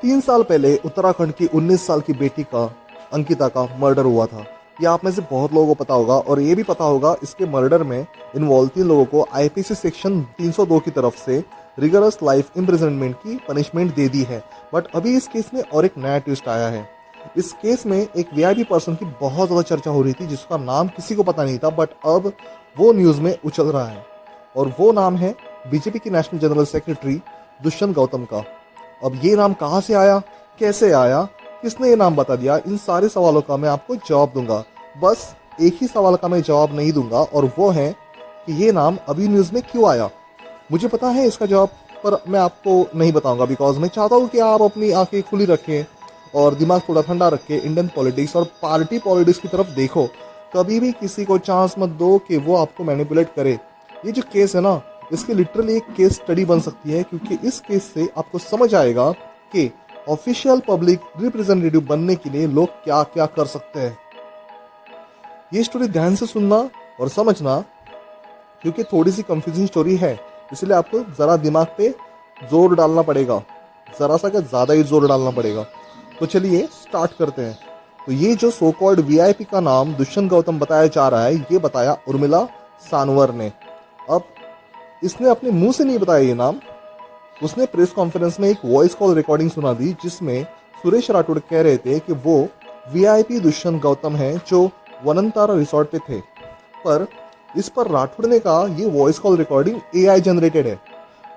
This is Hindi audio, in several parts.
3 साल पहले उत्तराखंड की 19 साल की बेटी का अंकिता का मर्डर हुआ था। ये आप में से बहुत लोगों को पता होगा और ये भी पता होगा इसके मर्डर में इन्वॉल्व 3 लोगों को आईपीसी सेक्शन 302 की तरफ से रिगरस लाइफ इम्प्रिजनमेंट की पनिशमेंट दे दी है। बट अभी इस केस में और एक नया ट्विस्ट आया है। इस केस में एक वीआईपी पर्सन की बहुत ज़्यादा चर्चा हो रही थी जिसका नाम किसी को पता नहीं था, बट अब वो न्यूज़ में उछल रहा है और वो नाम है बीजेपी की national general secretary Dushyant Gautam का। अब ये नाम कहाँ से आया, कैसे आया, किसने ये नाम बता दिया, इन सारे सवालों का मैं आपको जवाब दूंगा। बस एक ही सवाल का मैं जवाब नहीं दूंगा और वो है कि ये नाम अभी न्यूज़ में क्यों आया। मुझे पता है इसका जवाब, पर मैं आपको नहीं बताऊंगा बिकॉज मैं चाहता हूँ कि आप अपनी आंखें खुली रखें और दिमाग थोड़ा ठंडा रख के इंडियन पॉलिटिक्स और पार्टी पॉलिटिक्स की तरफ देखो। कभी भी किसी को चांस मत दो कि वो आपको मैनिपुलेट करे। ये जो केस है ना, इसकी लिटरली एक केस स्टडी बन सकती है, क्योंकि इस केस से आपको समझ आएगा कि ऑफिशियल पब्लिक रिप्रेजेंटेटिव बनने के लिए लोग क्या क्या कर सकते हैं। ये स्टोरी ध्यान से सुनना और समझना, क्योंकि थोड़ी सी कंफ्यूजिंग स्टोरी है, इसलिए आपको ज़रा दिमाग पे जोर डालना पड़ेगा, ज़रा सा क्या ज़्यादा ही जोर डालना पड़ेगा। तो चलिए स्टार्ट करते हैं। तो ये जो सो कॉल्ड वीआईपी का नाम दुष्यंत गौतम बताया जा रहा है, ये बताया उर्मिला सानवर ने। अब इसने अपने मुंह से नहीं बताया ये नाम, उसने प्रेस कॉन्फ्रेंस में एक वॉइस कॉल रिकॉर्डिंग सुना दी जिसमें सुरेश राठौड़ कह रहे थे कि वो वीआईपी दुष्यंत गौतम हैं जो वनंतारा रिसोर्ट पे थे। पर इस पर राठौड़ ने कहा ये voice call recording AI generated है।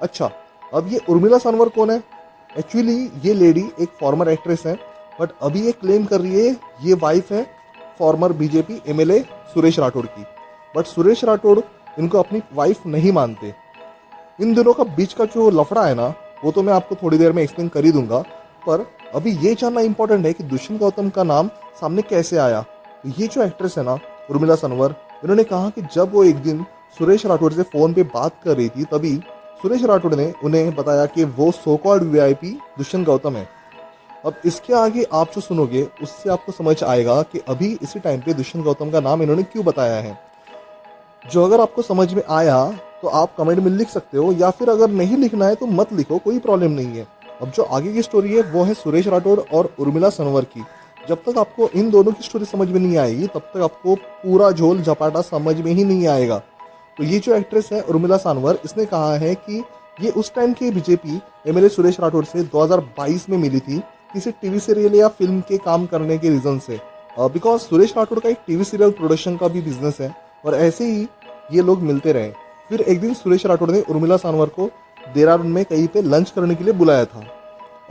अच्छा, अब ये उर्मिला सानवर कौन है? एक्चुअली ये लेडी एक फॉर्मर एक्ट्रेस है, बट अभी ये क्लेम कर रही है ये वाइफ है farmer BJP MLA Suresh Rathore की। बट सुरेश राठौड़ इनको अपनी वाइफ नहीं मानते। इन दोनों का बीच का जो लफड़ा है ना, वो तो मैं आपको थोड़ी देर में एक्सप्लेन कर ही दूंगा। पर अभी ये जानना इंपॉर्टेंट है कि दुष्यंत गौतम का नाम सामने कैसे आया। ये जो एक्ट्रेस है ना उर्मिला सानवर, इन्होंने कहा कि जब वो एक दिन सुरेश राठौड़ से फ़ोन पे बात कर रही थी तभी सुरेश राठौड़ ने उन्हें बताया कि वो so called VIP Dushyant Gautam है। अब इसके आगे आप जो सुनोगे उससे आपको समझ आएगा कि अभी इसी टाइम पे दुष्यंत गौतम का नाम इन्होंने क्यों बताया है। जो अगर आपको समझ में आया तो आप कमेंट में लिख सकते हो, या फिर अगर नहीं लिखना है तो मत लिखो, कोई प्रॉब्लम नहीं है। अब जो आगे की स्टोरी है वो है सुरेश राठौड़ और उर्मिला सानवर की। जब तक आपको इन दोनों की स्टोरी समझ में नहीं आएगी तब तक आपको पूरा झोल झपाटा समझ में ही नहीं आएगा। तो ये जो एक्ट्रेस है उर्मिला सानवर, इसने कहा है कि ये उस टाइम के बीजेपी एमएलए सुरेश राठौड़ से 2022 में मिली थी किसी टीवी सीरियल या फिल्म के काम करने के रीजन से। बिकॉज सुरेश राठौड़ का एक टीवी सीरियल प्रोडक्शन का भी बिजनेस है और ऐसे ही ये लोग मिलते रहे। फिर एक दिन सुरेश राठौड़ ने उर्मिला सानवर को देहरादून में कहीं पे लंच करने के लिए बुलाया था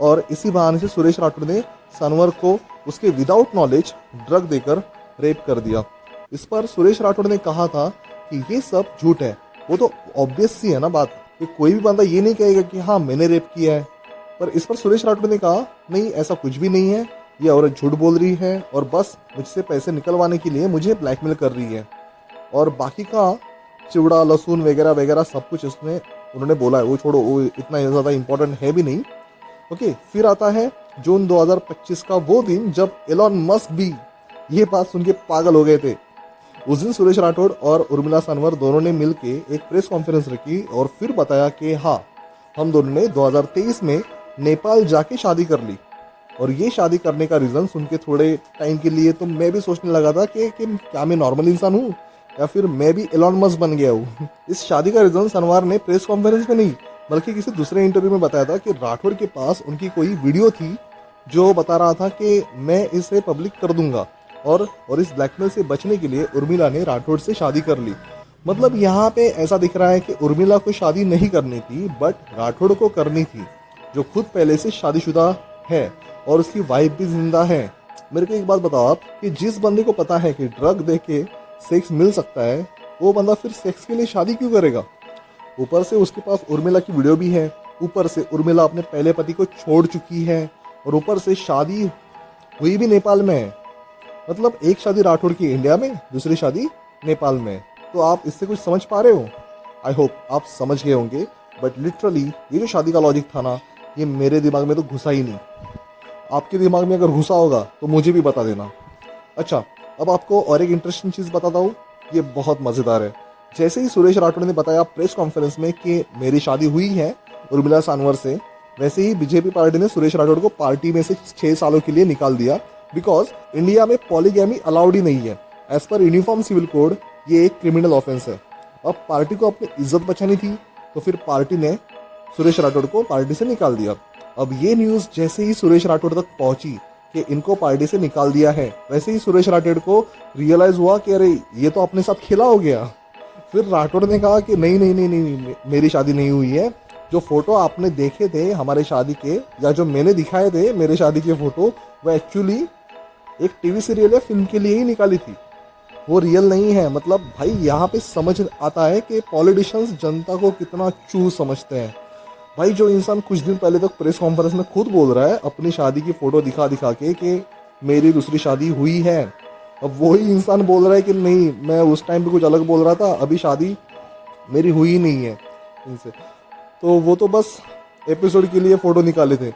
और इसी बहाने से सुरेश राठौड़ ने सानवर को उसके विदाउट नॉलेज ड्रग देकर रेप कर दिया। इस पर सुरेश राठौड़ ने कहा था कि ये सब झूठ है। वो तो ऑब्वियस सी है ना बात कि कोई भी बंदा ये नहीं कहेगा कि हाँ मैंने रेप किया है। पर इस पर सुरेश राठौड़ ने कहा नहीं, ऐसा कुछ भी नहीं है, ये औरत झूठ बोल रही है और बस मुझसे पैसे निकलवाने के लिए मुझे ब्लैकमेल कर रही है। और बाकी का चिवड़ा लहसुन वगैरह वगैरह सब कुछ इसमें उन्होंने बोला है, वो छोड़ो, वो इतना ज़्यादा इंपॉर्टेंट है भी नहीं। ओके, फिर आता है जून 2025 का वो दिन जब एलॉन मस्क भी ये बात सुन के पागल हो गए थे। उस दिन सुरेश राठौड़ और उर्मिला सानवर दोनों ने मिलके एक प्रेस कॉन्फ्रेंस रखी और फिर बताया कि हाँ हम दोनों ने 2023 में नेपाल जाके शादी कर ली। और ये शादी करने का रीज़न सुन के थोड़े टाइम के लिए तो मैं भी सोचने लगा था कि क्या मैं नॉर्मल इंसान हूँ या फिर मैं भी एलॉन मस्क बन गया हूँ। इस शादी का रीज़न सनवार ने प्रेस कॉन्फ्रेंस में नहीं बल्कि किसी दूसरे इंटरव्यू में बताया था कि राठौड़ के पास उनकी कोई वीडियो थी जो बता रहा था कि मैं इसे पब्लिक कर दूंगा और इस ब्लैकमेल से बचने के लिए उर्मिला ने राठौड़ से शादी कर ली। मतलब यहाँ पे ऐसा दिख रहा है कि उर्मिला को शादी नहीं करनी थी बट राठौड़ को करनी थी, जो खुद पहले से शादीशुदा है और उसकी वाइफ भी जिंदा है। मेरे को एक बात बताओ आप कि जिस बंदे को पता है कि ड्रग दे के सेक्स मिल सकता है, वो बंदा फिर सेक्स के लिए शादी क्यों करेगा? ऊपर से उसके पास उर्मिला की वीडियो भी है, ऊपर से उर्मिला अपने पहले पति को छोड़ चुकी है और ऊपर से शादी हुई भी नेपाल में है। मतलब एक शादी राठौड़ की इंडिया में, दूसरी शादी नेपाल में। तो आप इससे कुछ समझ पा रहे हो? आई होप आप समझ गए होंगे। बट लिटरली ये जो शादी का लॉजिक था ना, ये मेरे दिमाग में तो घुसा ही नहीं। आपके दिमाग में अगर घुसा होगा तो मुझे भी बता देना। अच्छा, अब आपको और एक इंटरेस्टिंग चीज़ बताता हूँ, ये बहुत मज़ेदार है। जैसे ही सुरेश राठौड़ ने बताया प्रेस कॉन्फ्रेंस में कि मेरी शादी हुई है उर्मिला सानवर से, वैसे ही बीजेपी पार्टी ने सुरेश राठौड़ को पार्टी में से 6 सालों के लिए निकाल दिया, बिकॉज इंडिया में पॉलीगैमी अलाउड ही नहीं है। As per uniform civil code ये एक क्रिमिनल ऑफेंस है। अब पार्टी को अपनी इज्जत बचानी थी, तो फिर पार्टी ने सुरेश राठौड़ को पार्टी से निकाल दिया। अब ये न्यूज़ जैसे ही सुरेश राठौड़ तक पहुंची कि इनको पार्टी से निकाल दिया है, वैसे ही सुरेश राठौड़ को रियलाइज हुआ कि अरे ये तो अपने साथ खेला हो गया। फिर राठौड़ ने कहा कि नहीं नहीं नहीं नहीं, नहीं मेरी शादी नहीं हुई है। जो फोटो आपने देखे थे हमारे शादी के, या जो मैंने दिखाए थे मेरे शादी के फोटो, वो एक्चुअली एक टीवी सीरियल या फिल्म के लिए ही निकाली थी, वो रियल नहीं है। मतलब भाई यहाँ पे समझ आता है कि पॉलिटिशियंस जनता को कितना चूज समझते हैं। भाई जो इंसान कुछ दिन पहले तक प्रेस कॉन्फ्रेंस में खुद बोल रहा है अपनी शादी की फोटो दिखा दिखा के कि मेरी दूसरी शादी हुई है, अब वही इंसान बोल रहा है कि नहीं मैं उस टाइम पे कुछ अलग बोल रहा था, अभी शादी मेरी हुई ही नहीं है इनसे। तो वो तो बस एपिसोड के लिए फोटो निकाले थे।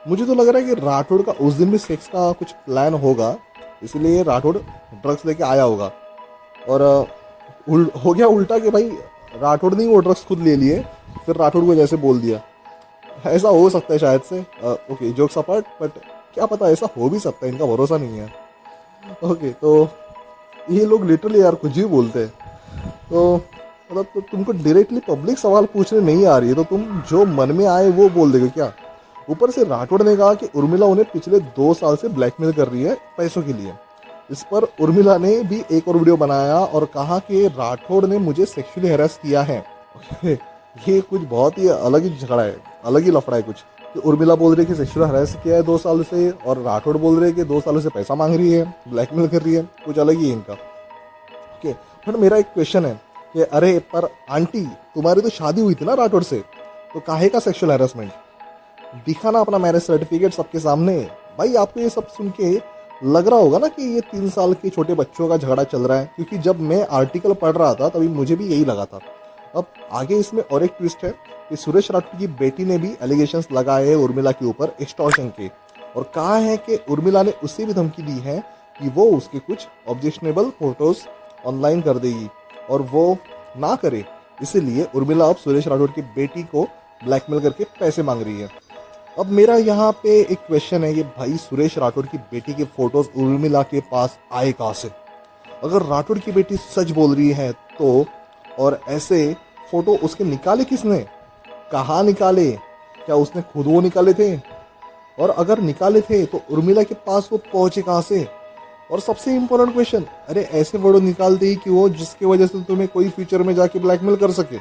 मुझे तो लग रहा है कि राठौड़ का उस दिन भी सेक्स का कुछ प्लान होगा, इसलिए राठौड़ ड्रग्स लेके आया होगा। और हो गया उल्टा कि भाई राठौड़ ने वो ड्रग्स खुद ले लिए, फिर राठौड़ को जैसे बोल दिया। ऐसा हो सकता है शायद से। ओके जोक्स अपार्ट, बट क्या पता ऐसा हो भी सकता है, इनका भरोसा नहीं है। ओके तो ये लोग लिटरली यार कुछ भी बोलते हैं। तो मतलब तो तुमको डायरेक्टली पब्लिक सवाल पूछने नहीं आ रही है तो तुम जो मन में आए वो बोल देगे क्या। ऊपर से राठौड़ ने कहा कि उर्मिला उन्हें पिछले 2 साल से ब्लैकमेल कर रही है पैसों के लिए। इस पर उर्मिला ने भी एक और वीडियो बनाया और कहा कि राठौड़ ने मुझे सेक्सुअली हैरेस किया है। ये कुछ बहुत ही अलग ही झगड़ा है, अलग ही लफड़ा है कुछ। कि उर्मिला बोल रही है कि सेक्सुअल हैरेस किया है 2 साल से, और राठौड़ बोल रहे हैं कि 2 सालों से पैसा मांग रही है, ब्लैकमेल कर रही है, कुछ अलग ही है इनका। ओके बट मेरा एक क्वेश्चन है कि अरे पर आंटी तुम्हारी तो शादी हुई थी ना राठौड़ से, तो काहे का सेक्सुअल हैरेसमेंट? दिखाना अपना मैरिज सर्टिफिकेट सबके सामने। भाई आपको ये सब सुन के लग रहा होगा ना कि ये 3 साल के छोटे बच्चों का झगड़ा चल रहा है, क्योंकि जब मैं आर्टिकल पढ़ रहा था तभी मुझे भी यही लगा था। अब आगे इसमें और एक ट्विस्ट है कि सुरेश राठौड़ की बेटी ने भी एलिगेशंस लगाए हैं उर्मिला के ऊपर एक्सटॉर्शन के, और कहा है कि उर्मिला ने उससे भी धमकी दी है कि वो उसके कुछ ऑब्जेक्शनेबल फोटोज ऑनलाइन कर देगी, और वो ना करे इसीलिए उर्मिला अब सुरेश राठौड़ की बेटी को ब्लैकमेल करके पैसे मांग रही है। अब मेरा यहाँ पे एक क्वेश्चन है, ये भाई सुरेश राठौड़ की बेटी के फोटोज उर्मिला के पास आए कहाँ से? अगर राठौड़ की बेटी सच बोल रही है तो, और ऐसे फोटो उसके निकाले किसने, कहाँ निकाले, क्या उसने खुद वो निकाले थे? और अगर निकाले थे तो उर्मिला के पास वो पहुंचे कहाँ से? और सबसे इम्पोर्टेंट क्वेश्चन, अरे ऐसे फोटो निकालते ही कि वो जिसकी वजह से तुम्हें कोई फ्यूचर में जाके ब्लैकमेल कर सके।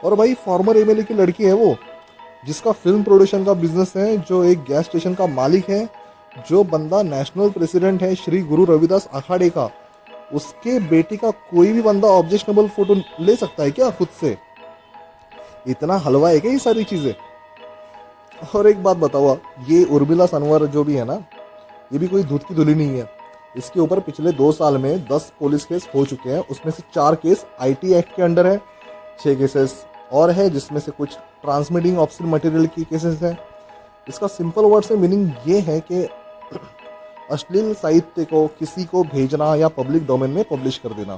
और भाई फॉर्मर एमएलए की लड़की है वो, जिसका फिल्म प्रोडक्शन का बिजनेस है, जो एक गैस स्टेशन का मालिक है, जो बंदा नेशनल प्रेसिडेंट है श्री गुरु रविदास अखाड़े का, उसके बेटी का कोई भी बंदा ऑब्जेक्शनेबल फोटो ले सकता है क्या खुद से? इतना हलवा है क्या ये सारी चीजें? और एक बात बताओ, ये उर्मिला सनवर जो भी है ना, ये भी कोई दूध की धुली नहीं है। इसके ऊपर पिछले 2 साल में 10 पुलिस केस हो चुके हैं, उसमें से 4 केस आईटी एक्ट के अंडर है, 6 केसेस और है जिसमें से कुछ ट्रांसमिटिंग ऑब्सक्यूर मटेरियल की केसेस हैं। इसका सिंपल वर्ड से मीनिंग ये है कि अश्लील साहित्य को किसी को भेजना या पब्लिक डोमेन में पब्लिश कर देना।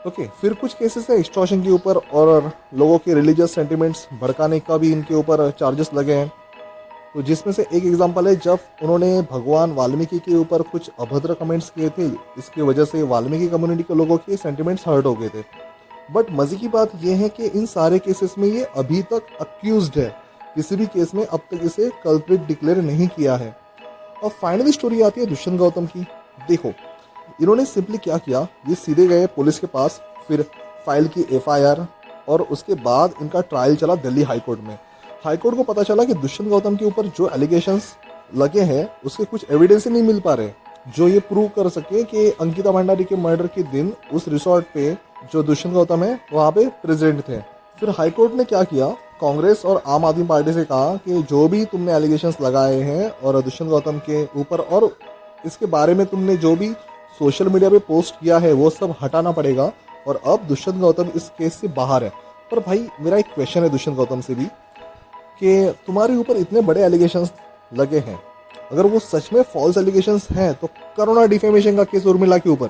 ओके फिर कुछ केसेस है एक्सटॉर्शन के ऊपर, और लोगों के रिलीजियस सेंटिमेंट्स भड़काने का भी इनके ऊपर चार्जेस लगे हैं। तो जिसमें से एक एग्जांपल है जब उन्होंने भगवान वाल्मीकि के ऊपर कुछ अभद्र कमेंट्स किए थे, इसकी वजह से वाल्मीकि कम्युनिटी के लोगों के सेंटिमेंट्स हर्ट हो गए थे। बट मजे की बात यह है कि इन सारे केसेस में ये अभी तक अक्यूज्ड है, किसी भी केस में अब तक इसे कल्प्रिट डिक्लेयर नहीं किया है। और फाइनली स्टोरी आती है दुष्यंत गौतम की। देखो इन्होंने सिंपली क्या किया, ये सीधे गए पुलिस के पास, फिर फाइल की एफआईआर, और उसके बाद इनका ट्रायल चला दिल्ली हाईकोर्ट में। हाईकोर्ट को पता चला कि दुष्यंत गौतम के ऊपर जो एलिगेशंस लगे हैं उसके कुछ एविडेंस ही नहीं मिल पा रहे जो ये प्रूव कर सके कि अंकिता भंडारी के मर्डर के दिन उस रिसोर्ट पे जो दुष्यंत गौतम है वहाँ पे प्रेसिडेंट थे। फिर हाईकोर्ट ने क्या किया, कांग्रेस और आम आदमी पार्टी से कहा कि जो भी तुमने एलिगेशंस लगाए हैं और दुष्यंत गौतम के ऊपर, और इसके बारे में तुमने जो भी सोशल मीडिया पे पोस्ट किया है वो सब हटाना पड़ेगा, और अब दुष्यंत गौतम इस केस से बाहर है। पर भाई मेरा एक क्वेश्चन है दुष्यंत गौतम से भी कि तुम्हारे ऊपर इतने बड़े एलिगेशंस लगे हैं, अगर वो सच में फॉल्स एलिगेशंस हैं तो करो ना डिफेमेशन का केस उर्मिला के ऊपर,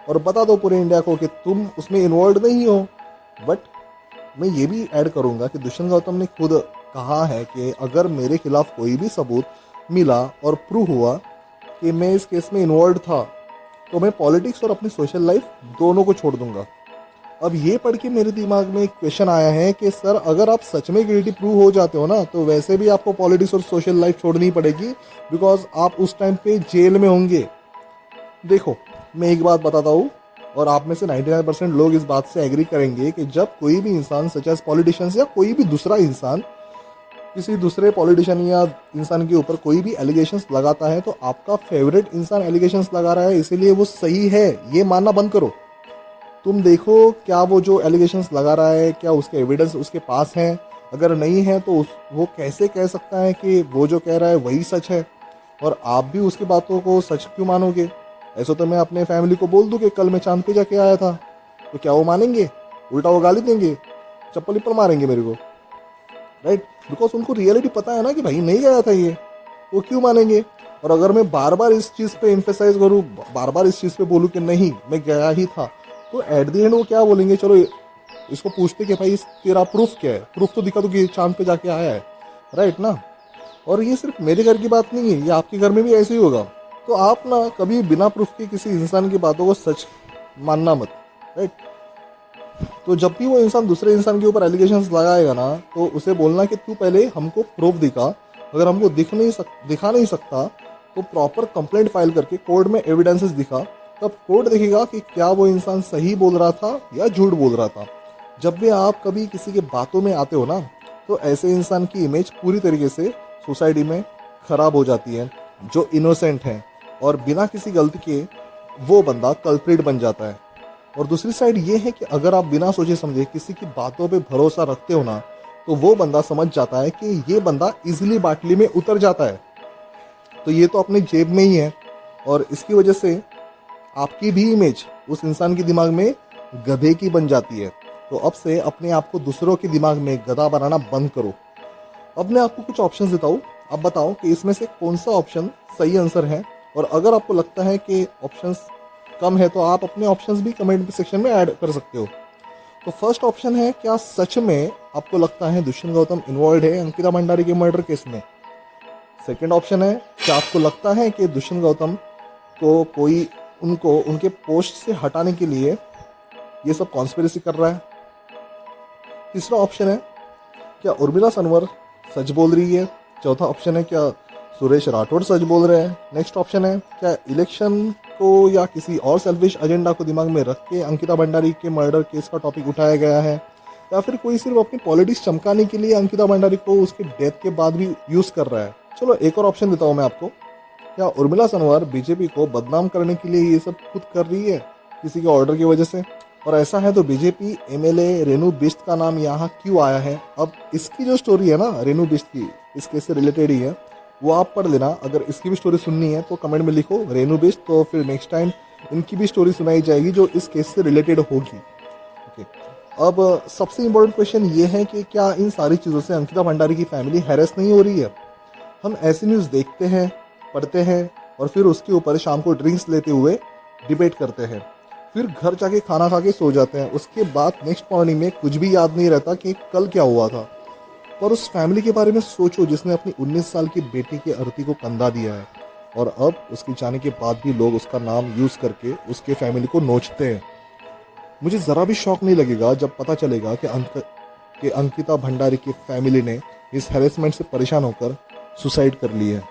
और बता दो पूरे इंडिया को कि तुम उसमें इन्वॉल्व नहीं हो। बट मैं ये भी ऐड करूंगा कि दुष्यंत गौतम ने खुद कहा है कि अगर मेरे खिलाफ कोई भी सबूत मिला और प्रूव हुआ कि मैं इस केस में इन्वॉल्व था, तो मैं पॉलिटिक्स और अपनी सोशल लाइफ दोनों को छोड़ दूंगा। अब ये पढ़ के मेरे दिमाग में एक क्वेश्चन आया है कि सर, अगर आप सच में गिल्टी प्रूव हो जाते हो ना, तो वैसे भी आपको पॉलिटिक्स और सोशल लाइफ छोड़नी पड़ेगी, बिकॉज आप उस टाइम पे जेल में होंगे। देखो, मैं एक बात बताता हूँ, और आप में से 99% लोग इस बात से एग्री करेंगे कि जब कोई भी इंसान सच एज पॉलिटिशियंस या कोई भी दूसरा इंसान किसी दूसरे पॉलिटिशियन या इंसान के ऊपर कोई भी एलिगेशंस लगाता है, तो आपका फेवरेट इंसान एलिगेशंस लगा रहा है इसीलिए वो सही है, ये मानना बंद करो। तुम देखो क्या वो जो एलिगेशंस लगा रहा है, क्या उसके एविडेंस उसके पास हैं। अगर नहीं है तो वो कैसे कह सकता है कि वो जो कह रहा है वही सच है, और आप भी उसकी बातों को सच क्यों मानोगे। ऐसा तो मैं अपने फैमिली को बोल दूं कि कल मैं चांद पे जाके आया था, तो क्या वो मानेंगे? उल्टा वो गाली देंगे, चप्पल विप्पल मारेंगे मेरे को, राइट? बिकॉज उनको रियलिटी पता है ना कि भाई नहीं गया था ये, वो क्यों मानेंगे। और अगर मैं बार बार इस चीज़ पे एम्फेसाइज करूँ, बार बार इस चीज़ पे बोलूँ कि नहीं मैं गया ही था, तो एट द एंड वो क्या बोलेंगे, चलो इसको पूछते कि भाई तेरा प्रूफ क्या है, प्रूफ तो दिखा दो कि चांद पे जाके आया है, राइट ना। और ये सिर्फ मेरे घर की बात नहीं है, ये आपके घर में भी ऐसे ही होगा। तो आप ना कभी बिना प्रूफ के किसी इंसान की बातों को सच मानना मत, राइट। तो जब भी वो इंसान दूसरे इंसान के ऊपर एलिगेशंस लगाएगा ना, तो उसे बोलना कि तू पहले हमको प्रूफ दिखा। अगर हमको दिखा नहीं सकता तो प्रॉपर कंप्लेंट फाइल करके कोर्ट में एविडेंसेस दिखा, तब कोर्ट देखेगा कि क्या वो इंसान सही बोल रहा था या झूठ बोल रहा था। जब भी आप कभी किसी के बातों में आते हो ना, तो ऐसे इंसान की इमेज पूरी तरीके से सोसाइटी में खराब हो जाती है, जो इनोसेंट है और बिना किसी गलती के वो बंदा कल्प्रिट बन जाता है। और दूसरी साइड ये है कि अगर आप बिना सोचे समझे किसी की बातों पे भरोसा रखते हो ना, तो वो बंदा समझ जाता है कि ये बंदा इजीली बाटली में उतर जाता है, तो ये तो अपने जेब में ही है, और इसकी वजह से आपकी भी इमेज उस इंसान के दिमाग में गधे की बन जाती है। तो अब से अपने आप को दूसरों के दिमाग में गधा बनाना बंद करो। अब मैं आपको कुछ ऑप्शंस देता हूँ, आप बताओ कि इसमें से कौन सा ऑप्शन सही आंसर है। और अगर आपको लगता है कि ऑप्शंस कम है, तो आप अपने ऑप्शंस भी कमेंट सेक्शन में ऐड कर सकते हो। तो फर्स्ट ऑप्शन है, क्या सच में आपको लगता है दुष्यंत गौतम इन्वॉल्व है अंकिता भंडारी के मर्डर केस में। सेकंड ऑप्शन है, क्या आपको लगता है कि दुष्यंत गौतम को कोई उनको उनके पोस्ट से हटाने के लिए ये सब कॉन्स्पिरेसी कर रहा है। तीसरा ऑप्शन है, क्या उर्मिला सनवर सच बोल रही है। चौथा ऑप्शन है, क्या सुरेश राठौड़ सच बोल रहे हैं। नेक्स्ट ऑप्शन है, क्या इलेक्शन को या किसी और सेल्फिश एजेंडा को दिमाग में रख के अंकिता भंडारी के मर्डर केस का टॉपिक उठाया गया है, या फिर कोई सिर्फ अपनी पॉलिटिक्स चमकाने के लिए अंकिता भंडारी को उसके डेथ के बाद भी यूज कर रहा है। चलो एक और ऑप्शन देता हूँ मैं आपको, क्या उर्मिला सनवर बीजेपी को बदनाम करने के लिए ये सब खुद कर रही है किसी के ऑर्डर की वजह से। और ऐसा है तो बीजेपी एमएलए रेणु बिष्ट का नाम यहाँ क्यों आया है। अब इसकी जो स्टोरी है ना रेणु बिष्ट की, इस केस से रिलेटेड ही है, वो आप पढ़ लेना। अगर इसकी भी स्टोरी सुननी है तो कमेंट में लिखो रेणु बिष्ट, तो फिर नेक्स्ट टाइम इनकी भी स्टोरी सुनाई जाएगी जो इस केस से रिलेटेड होगी। ओके, अब सबसे इम्पोर्टेंट क्वेश्चन ये है कि क्या इन सारी चीज़ों से अंकिता भंडारी की फैमिली हैरेस नहीं हो रही है। हम ऐसी न्यूज़ देखते हैं, पढ़ते हैं, और फिर उसके ऊपर शाम को ड्रिंक्स लेते हुए डिबेट करते हैं, फिर घर जाके खाना खा के सो जाते हैं। उसके बाद नेक्स्ट मॉर्निंग में कुछ भी याद नहीं रहता कि कल क्या हुआ था। पर उस फैमिली के बारे में सोचो जिसने अपनी 19 साल की बेटी की अर्थी को कंधा दिया है, और अब उसके जाने के बाद भी लोग उसका नाम यूज करके उसके फैमिली को नोचते हैं। मुझे ज़रा भी शौक नहीं लगेगा जब पता चलेगा कि अंकिता भंडारी की फैमिली ने इस हैरेसमेंट से परेशान होकर सुसाइड कर ली है।